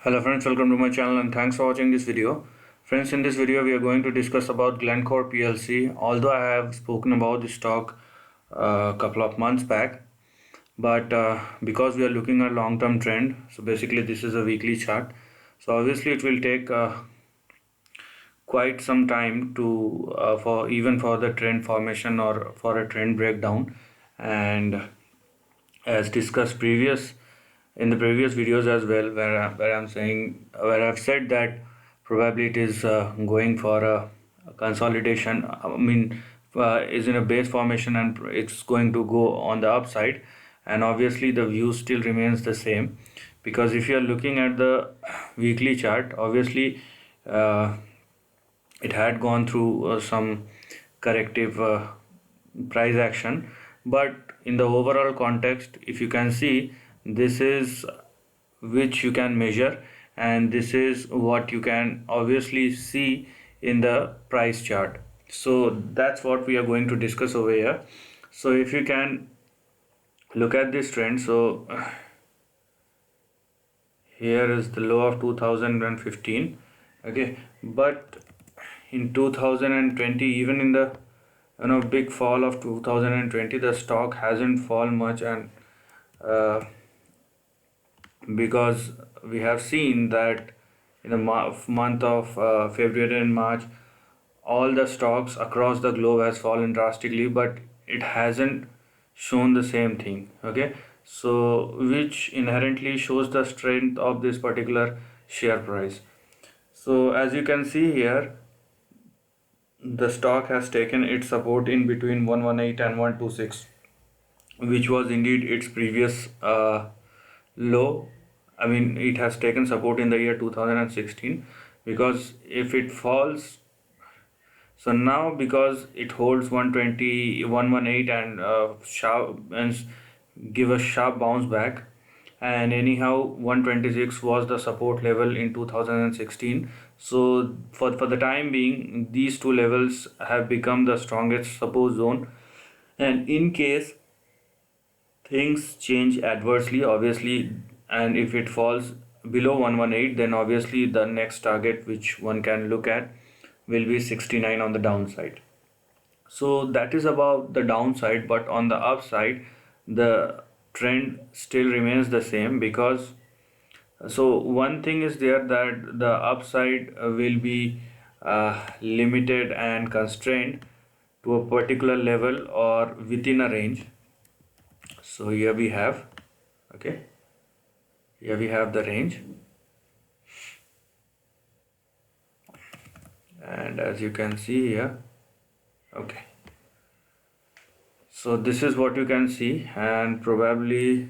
Hello friends, welcome to my channel and thanks for watching this video. Friends, in this video we are going to discuss about Glencore PLC. Although I have spoken about this stock a couple of months back, but because we are looking at long-term trend, so basically this is a weekly chart. So obviously it will take quite some time to for the trend formation or for a trend breakdown. And as discussed previous in the previous videos as well, where I've said that probably it is going for a consolidation. I mean, is in a base formation and it's going to go on the upside. And obviously the view still remains the same, because if you are looking at the weekly chart, obviously uh, it had gone through some corrective price action, but in the overall context, if you can see, this is which you can measure, and this is what you can obviously see in the price chart. So that's what we are going to discuss over here. So if you can look at this trend, so here is the low of 2015. Okay, but in 2020, even in the big fall of 2020, the stock hasn't fallen much. And uh, because we have seen that in the month of February and March, all the stocks across the globe has fallen drastically, but it hasn't shown the same thing. Okay, so which inherently shows the strength of this particular share price. So as you can see here, the stock has taken its support in between 118 and 126, which was indeed its previous low. I mean, it has taken support in the year 2016, because if it falls, so now because it holds 120, 118 and give a sharp bounce back. And anyhow, 126 was the support level in 2016. So for the time being, these two levels have become the strongest support zone. And in case things change adversely, obviously, and if it falls below 118, then obviously the next target which one can look at will be 69 on the downside. So that is about the downside, but on the upside, the trend still remains the same, because so one thing is there, that the upside will be limited and constrained to a particular level or within a range. So here we have, okay, here we have the range, and as you can see here, okay, so this is what you can see. And probably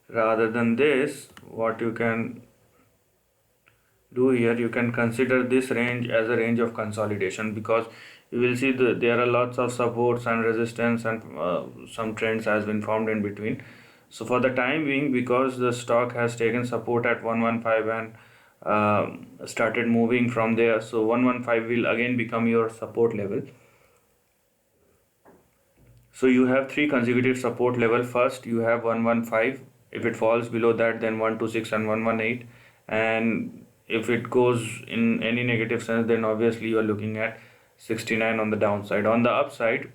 rather than this, what you can do here, you can consider this range as a range of consolidation, because you will see there are lots of supports and resistance, and some trends has been formed in between. So for the time being, because the stock has taken support at 115 and started moving from there, so 115 will again become your support level. So you have three consecutive support level. First you have 115. If it falls below that, then 126 and 118. And if it goes in any negative sense, then obviously you are looking at 69 on the downside. On the upside,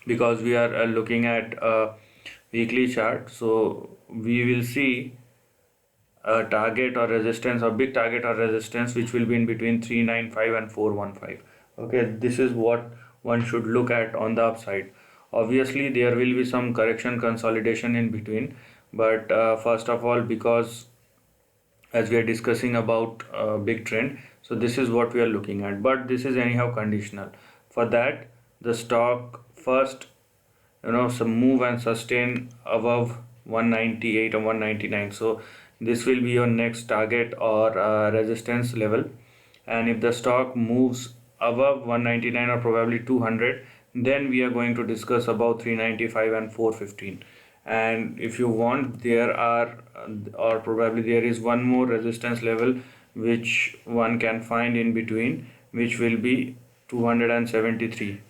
because we are looking at a weekly chart, so we will see a target or resistance, or big target or resistance, which will be in between 395 and 415. Okay, this is what one should look at on the upside. Obviously there will be some correction consolidation in between, but first of all, because as we are discussing about big trend, so this is what we are looking at, but this is anyhow conditional. For that, the stock first some move and sustain above 198 or 199. So this will be your next target or resistance level. And if the stock moves above 199 or probably 200, then we are going to discuss about 395 and 415. And if you want, there are or probably there is one more resistance level which one can find in between, which will be 273.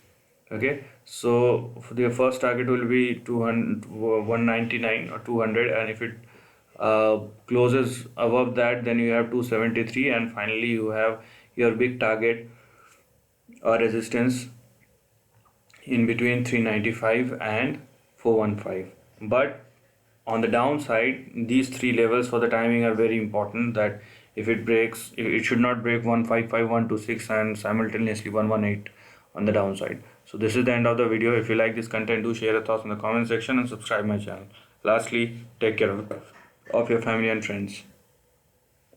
Okay, so for the first target will be 200 199 or 200, and if it closes above that, then you have 273, and finally you have your big target or resistance in between 395 and 415. But on the downside, these three levels for the timing are very important, that if it breaks, it should not break 155, 126 and simultaneously 118 on the downside. So this is the end of the video. If you like this content, do share your thoughts in the comment section and subscribe my channel. Lastly, take care of your family and friends.